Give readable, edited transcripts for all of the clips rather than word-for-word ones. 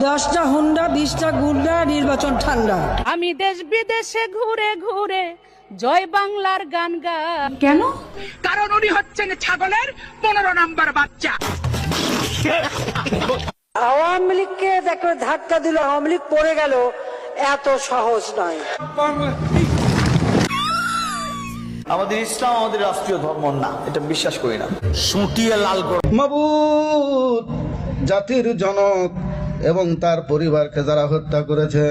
10টা হুন্ডা 20টা গুন্ডা, নির্বাচন ঠান্ডা। আমি দেশ বিদেশে ঘুরে ঘুরে জয় বাংলার গান গাই। কেন? কারণ উনি হচ্ছেন ছাগলের 15 নম্বর বাচ্চা। আওয়ামী লীগকে দেখো ধাক্কা দিল, আওয়ামী লীগ পড়ে গেল, এত সহজ নয়। আমাদের ইসলাম আমাদের রাষ্ট্রীয় ধর্ম না, এটা বিশ্বাস করি না। সুটিয়ে লাল করে মাবুদ, জাতির জনক এবং তার পরিবারকে যারা হত্যা করেছে,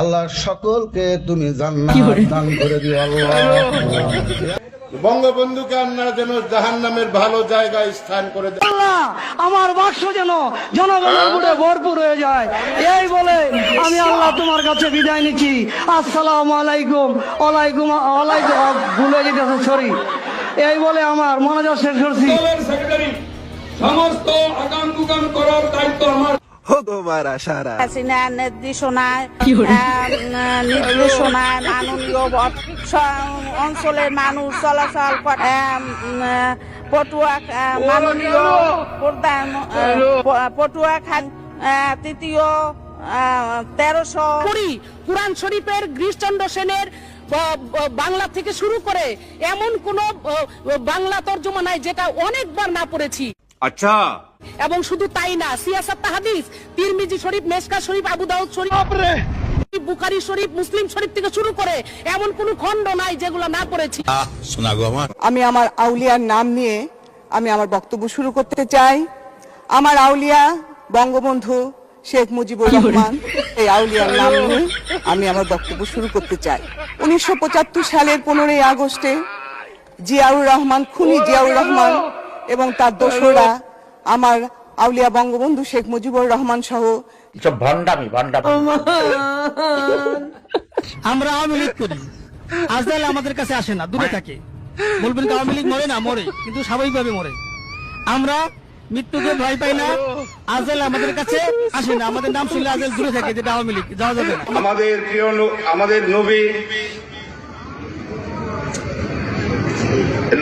আল্লাহ সকলকে তুমি জান্নাত দান করে দিও আল্লাহ। বঙ্গবন্ধুকে আপনারা যেন জাহান্নামের ভালো জায়গায় স্থান করে দেন। আমার বাক্স যেন জনগণের ভোটে ভরপুর হয়ে যায়, এই বলে আমি আল্লাহ তোমার কাছে বিদায় নিচ্ছি। আসসালামু আলাইকুম। ওয়ালাইকুম ওয়ালাইকুম, ভুলে যেতেছে, সরি। এই বলে আমার মনোযোগ শেষ করছি। সমস্ত আগাম দুগাম করার দায়িত্ব আমার। নির্দেশনায় মাননীয় অঞ্চলের মানুষ চলাচল করে। পটুয়া মাননীয় প্রধান পটুয়া খান তৃতীয় 1300 কুরআন শরীফের গিরিশচন্দ্র সেনের বাংলা থেকে শুরু করে এমন কোন বাংলা তর্জমা নাই যেটা অনেকবার না পড়েছি। আচ্ছা, এবং শুধু তাই না, সিয়াসাত হাদিস, তিরমিজি শরীফ, মেশকা শরীফ, আবু দাউদ শরীফ, বুখারী শরীফ, মুসলিম শরীফ থেকে শুরু করে এমন কোন খণ্ড নাই যেগুলো না পড়েছি। আমি আমার আউলিয়ার নাম নিয়ে আমি আমার বক্তব্য শুরু করতে চাই। আমার আউলিয়া বঙ্গবন্ধু শেখ মুজিবুর রহমান, এই আউলিয়ার নাম নিয়ে আমি আমার বক্তব্য শুরু করতে চাই। 1975 সালের 15ই আগস্টে জিয়াউর রহমান, খুনি জিয়াউর রহমান এবং তার দোসররা আমার আউলিয়া বঙ্গবন্ধু শেখ মুজিবুর রহমান সহ সব ভণ্ডামি। আমরা আওয়ামী লীগ করি, আজরাইল আমাদের কাছে আসে না, দূরে থাকে। বলবেন আওয়ামী লীগ মরে না, মরে, কিন্তু স্বাভাবিকভাবে মরে। আমরা মৃত্যুকে ভয় পাই না, আজরাইল আমাদের কাছে আসে না, আমাদের নাম শুনলে আজরাইল দূরে থাকে, যেটা আওয়ামী লীগ যাওয়া যাবে না। আমাদের প্রিয় আমাদের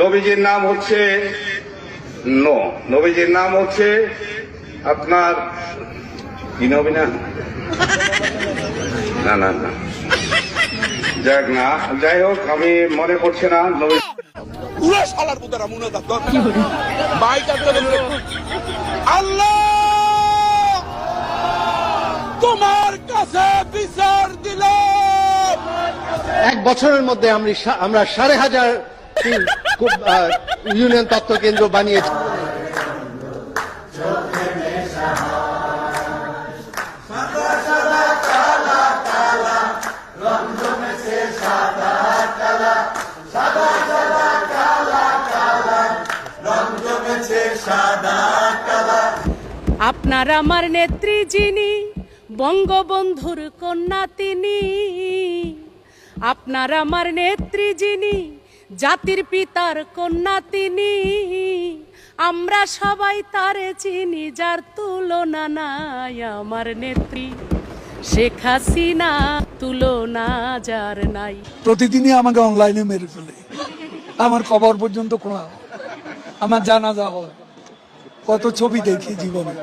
নবীজির নাম হচ্ছে নবীজির নাম হচ্ছে আপনার কি নবী না না না না যাক না, যাই হোক, আমি মনে করছি না নবী। আল্লাহ তোমার কাছে বিচার দিল। 1 বছরের মধ্যে আমরা 5,500 ইউনিয়ন তত্ত্ব কেন্দ্র বানিয়েছি। আপনার আমার নেত্রী যিনি, বঙ্গবন্ধুর কন্যা তিনি। আপনার আমার নেত্রী যিনি, জাতির পিতার কন্যা তিনি। আমরা সবাই তারে চিনি, যার তুলনা নাই। আমার নেত্রী শেখ হাসিনা, তুলনা যার নাই। প্রতিদিনই আমাকে অনলাইনে মেরে ফেলে, আমার কবর পর্যন্ত খোঁড়া, আমার জানাজা হয়, কত ছবি দেখি জীবনে।